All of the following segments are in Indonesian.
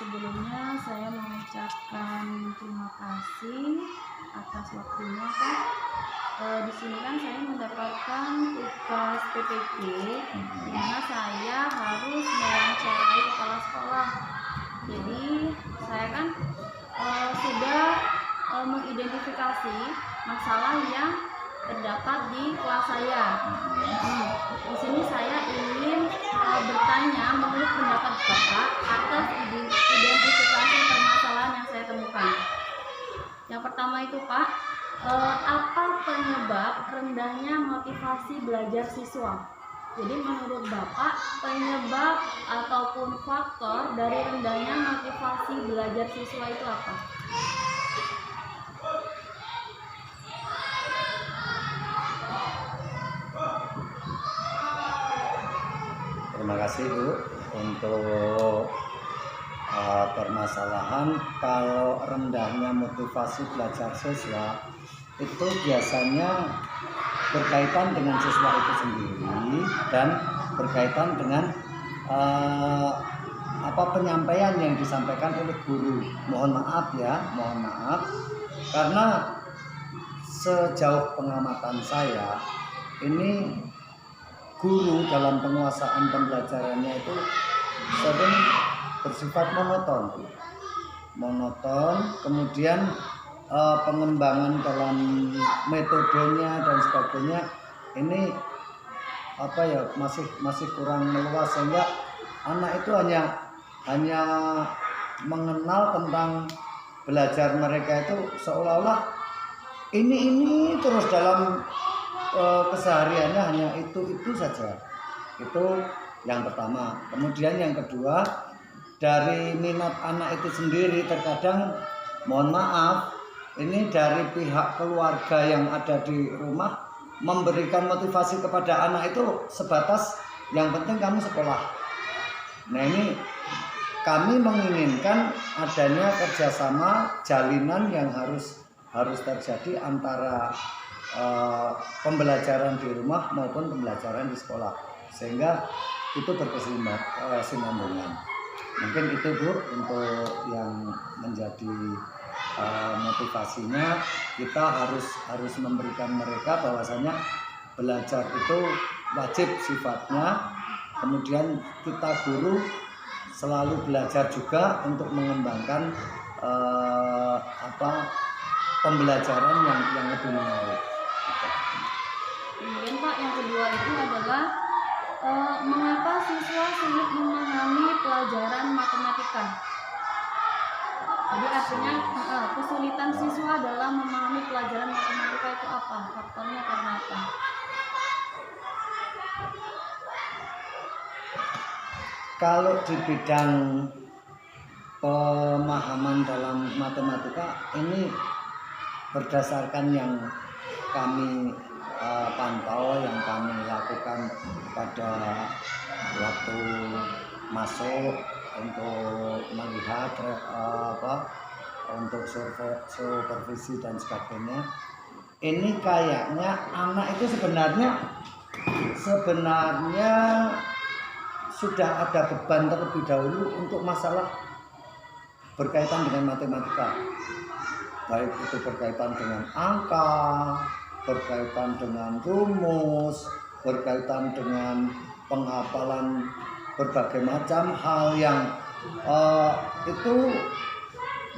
Sebelumnya saya mengucapkan terima kasih atas waktunya Pak. Di sini kan saya mendapatkan tugas PPG di mana saya harus mewawancarai kepala sekolah. Jadi saya kan sudah mengidentifikasi masalah yang terdapat di kelas saya. Di sini saya ingin bertanya menurut pendapat Bapak atas identifikasi permasalahan yang saya temukan. Yang pertama itu Pak, apa penyebab rendahnya motivasi belajar siswa? Jadi menurut Bapak penyebab ataupun faktor dari rendahnya motivasi belajar siswa itu apa? Terima kasih Bu untuk permasalahan. Kalau rendahnya motivasi belajar siswa itu biasanya berkaitan dengan siswa itu sendiri dan berkaitan dengan penyampaian yang disampaikan oleh guru. Mohon maaf karena sejauh pengamatan saya ini guru dalam penguasaan pembelajarannya itu sering bersifat monoton, kemudian pengembangan dalam metodenya dan sebagainya ini masih kurang meluas, sehingga anak itu hanya mengenal tentang belajar mereka itu seolah-olah ini terus dalam kesehariannya hanya itu saja. Itu yang pertama. Kemudian yang kedua, dari minat anak itu sendiri terkadang mohon maaf ini dari pihak keluarga yang ada di rumah memberikan motivasi kepada anak itu sebatas yang penting kamu sekolah. Nah, ini kami menginginkan adanya kerjasama jalinan yang harus terjadi antara pembelajaran di rumah maupun pembelajaran di sekolah, sehingga itu berkesinambungan. Mungkin itu Bu untuk yang menjadi motivasinya. Kita harus memberikan mereka bahwasanya belajar itu wajib sifatnya. Kemudian kita guru selalu belajar juga untuk mengembangkan pembelajaran yang lebih menarik. Kemudian Pak, yang kedua itu adalah mengapa siswa sulit memahami pelajaran matematika? Jadi artinya kesulitan siswa dalam memahami pelajaran matematika itu apa? Faktornya karena apa? Kalau di bidang pemahaman dalam matematika ini berdasarkan yang kami pantau, yang kami lakukan pada waktu masuk untuk melihat untuk supervisi dan sebagainya, ini kayaknya anak itu sebenarnya sudah ada beban terlebih dahulu untuk masalah berkaitan dengan matematika, baik itu berkaitan dengan angka, berkaitan dengan rumus, berkaitan dengan penghafalan berbagai macam hal yang itu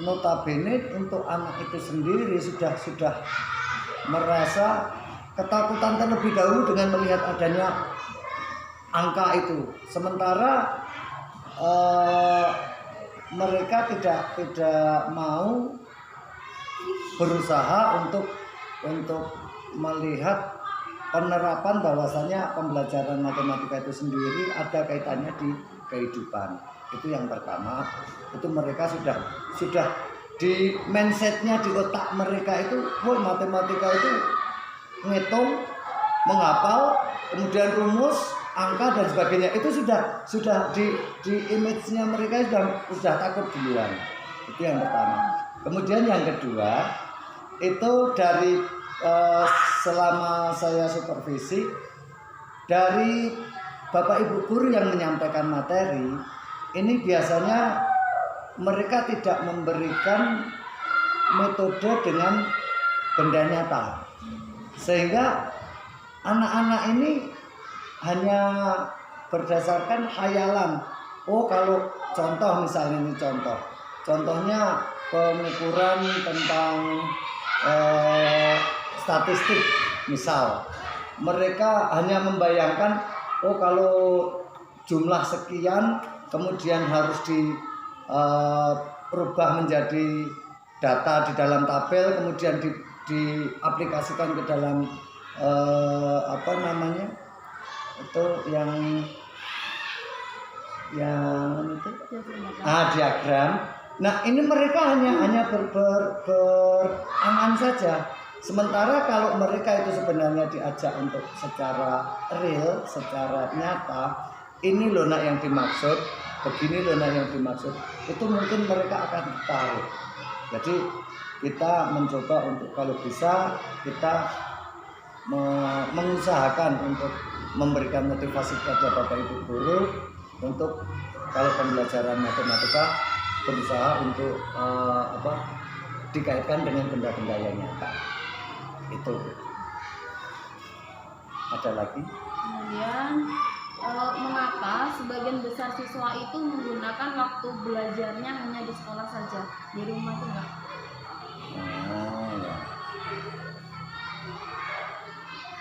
notabene untuk anak itu sendiri sudah merasa ketakutan terlebih dahulu dengan melihat adanya angka itu, sementara mereka tidak mau berusaha untuk melihat penerapan bahwasanya pembelajaran matematika itu sendiri ada kaitannya di kehidupan. Itu yang pertama. Itu mereka sudah di mindsetnya, di otak mereka itu matematika itu ngitung, menghafal, kemudian rumus, angka dan sebagainya. Itu sudah di image-nya mereka sudah takut duluan. Itu yang pertama. Kemudian yang kedua, itu dari selama saya supervisi, dari Bapak Ibu guru yang menyampaikan materi, ini biasanya mereka tidak memberikan metode dengan benda nyata, sehingga anak-anak ini hanya berdasarkan khayalan. Oh, kalau contoh misalnya ini contohnya pengukuran tentang statistik misal, mereka hanya membayangkan oh kalau jumlah sekian kemudian harus dirubah menjadi data di dalam tabel, kemudian diaplikasikan ke dalam apa namanya itu yang itu diagram. Nah ini mereka hanya berangan saja. Sementara kalau mereka itu sebenarnya diajak untuk secara real, secara nyata, ini loh nak yang dimaksud, begini loh nak yang dimaksud, itu mungkin mereka akan tertarik. Jadi kita mencoba untuk kalau bisa kita mengusahakan untuk memberikan motivasi kepada Bapak Ibu guru untuk kalau pembelajaran matematika berusaha untuk dikaitkan dengan benda-benda yang nyata. Itu ada lagi. Kemudian mengapa sebagian besar siswa itu menggunakan waktu belajarnya hanya di sekolah saja, di rumah itu enggak? Ya.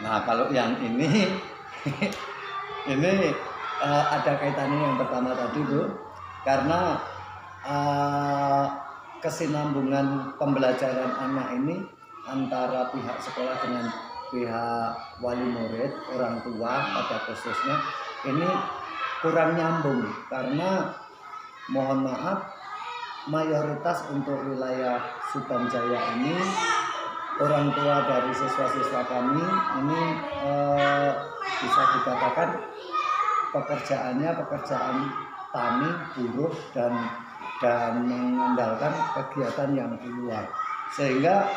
Nah kalau yang ini ini ada kaitannya yang pertama tadi Bu, karena kesinambungan pembelajaran anak ini antara pihak sekolah dengan pihak wali murid, orang tua pada khususnya ini kurang nyambung, karena mohon maaf mayoritas untuk wilayah Subanjaya ini orang tua dari siswa-siswa kami ini bisa dikatakan pekerjaan tani, buruh dan mengandalkan kegiatan yang di luar, sehingga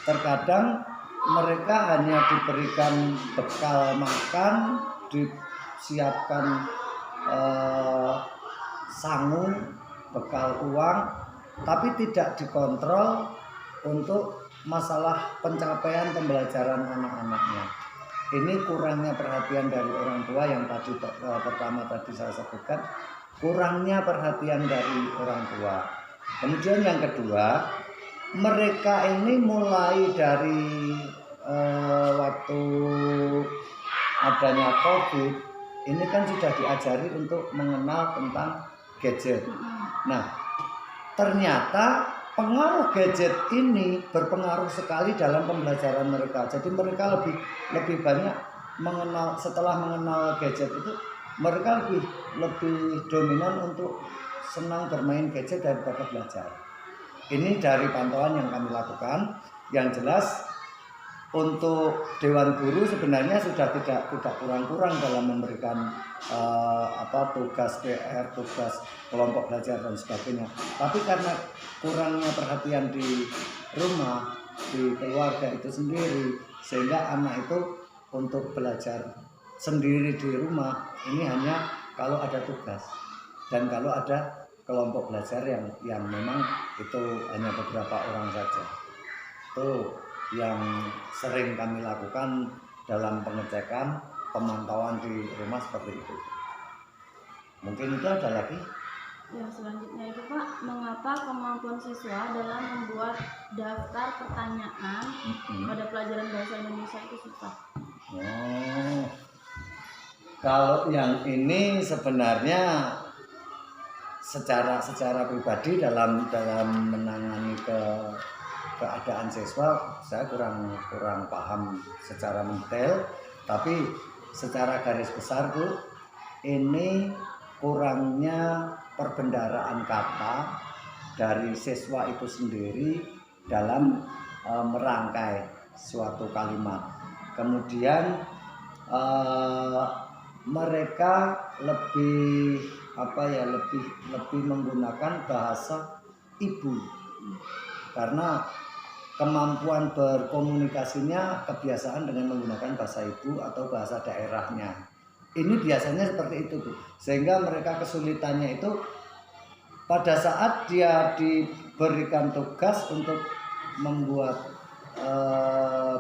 terkadang mereka hanya diberikan bekal makan, disiapkan sangu, bekal uang, tapi tidak dikontrol untuk masalah pencapaian pembelajaran anak-anaknya. Ini kurangnya perhatian dari orang tua yang tadi pertama tadi saya sebutkan, kurangnya perhatian dari orang tua. Kemudian yang kedua, mereka ini mulai dari waktu adanya COVID ini kan sudah diajari untuk mengenal tentang gadget. Nah, ternyata pengaruh gadget ini berpengaruh sekali dalam pembelajaran mereka. Jadi mereka lebih banyak mengenal, setelah mengenal gadget itu mereka lebih dominan untuk senang bermain gadget daripada belajar. Ini dari pantauan yang kami lakukan. Yang jelas untuk Dewan Guru sebenarnya sudah tidak kurang-kurang dalam memberikan tugas PR, tugas kelompok belajar dan sebagainya. Tapi karena kurangnya perhatian di rumah, di keluarga itu sendiri, sehingga anak itu untuk belajar sendiri di rumah ini hanya kalau ada tugas dan kalau ada kelompok belajar yang memang itu hanya beberapa orang saja. Itu yang sering kami lakukan dalam pengecekan, pemantauan di rumah seperti itu. Mungkin itu ada lagi? Yang selanjutnya itu Pak, mengapa kemampuan siswa dalam membuat daftar pertanyaan pada pelajaran bahasa Indonesia itu susah? Oh, kalau yang ini sebenarnya secara pribadi dalam menangani keadaan siswa saya kurang paham secara mendetail, tapi secara garis besar Bu, ini kurangnya perbendaharaan kata dari siswa itu sendiri dalam merangkai suatu kalimat. Kemudian mereka lebih menggunakan bahasa ibu, karena kemampuan berkomunikasinya kebiasaan dengan menggunakan bahasa ibu atau bahasa daerahnya. Ini biasanya seperti itu Bu. Sehingga mereka kesulitannya itu pada saat dia diberikan tugas untuk membuat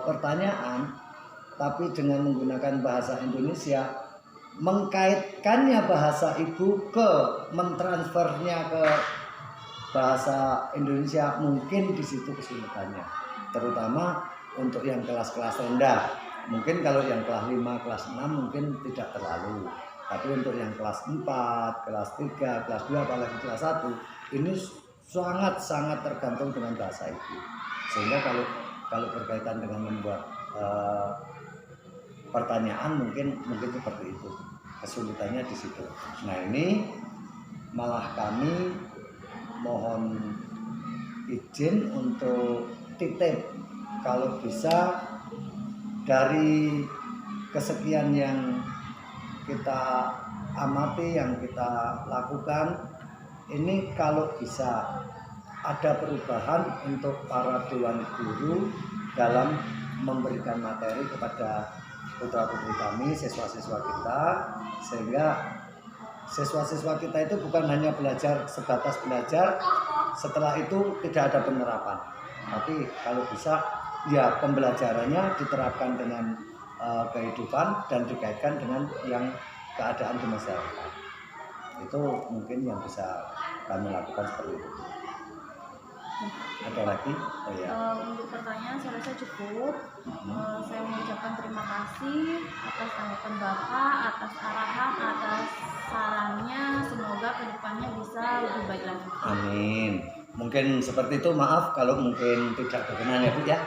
pertanyaan, tapi dengan menggunakan bahasa Indonesia, mengkaitkannya bahasa ibu ke mentransfernya ke bahasa Indonesia, mungkin di situ kesulitannya, terutama untuk yang kelas-kelas rendah. Mungkin kalau yang kelas 5, kelas 6 mungkin tidak terlalu, tapi untuk yang kelas 4, kelas 3, kelas 2, apalagi kelas 1, ini sangat-sangat tergantung dengan bahasa ibu. Sehingga kalau berkaitan dengan membuat pertanyaan mungkin seperti itu, kesulitannya di situ. Nah, ini malah kami mohon izin untuk titip, kalau bisa dari kesekian yang kita amati, yang kita lakukan, ini kalau bisa ada perubahan untuk para dewan guru dalam memberikan materi kepada putra-putri kami, siswa-siswa kita, sehingga siswa-siswa kita itu bukan hanya belajar sebatas belajar, setelah itu tidak ada penerapan, tapi kalau bisa ya pembelajarannya diterapkan dengan kehidupan dan dikaitkan dengan yang keadaan di masyarakat. Itu mungkin yang bisa kami lakukan seperti itu. Ada lagi? Oh, ya. Untuk pertanyaan saya rasa cukup. Saya mengucapkan terima kasih atas tanggapan Bapak, atas arahan, atas sarannya. Semoga kedepannya bisa lebih baik lagi. Amin. Mungkin seperti itu, maaf kalau mungkin tidak berkenan ya Bu ya.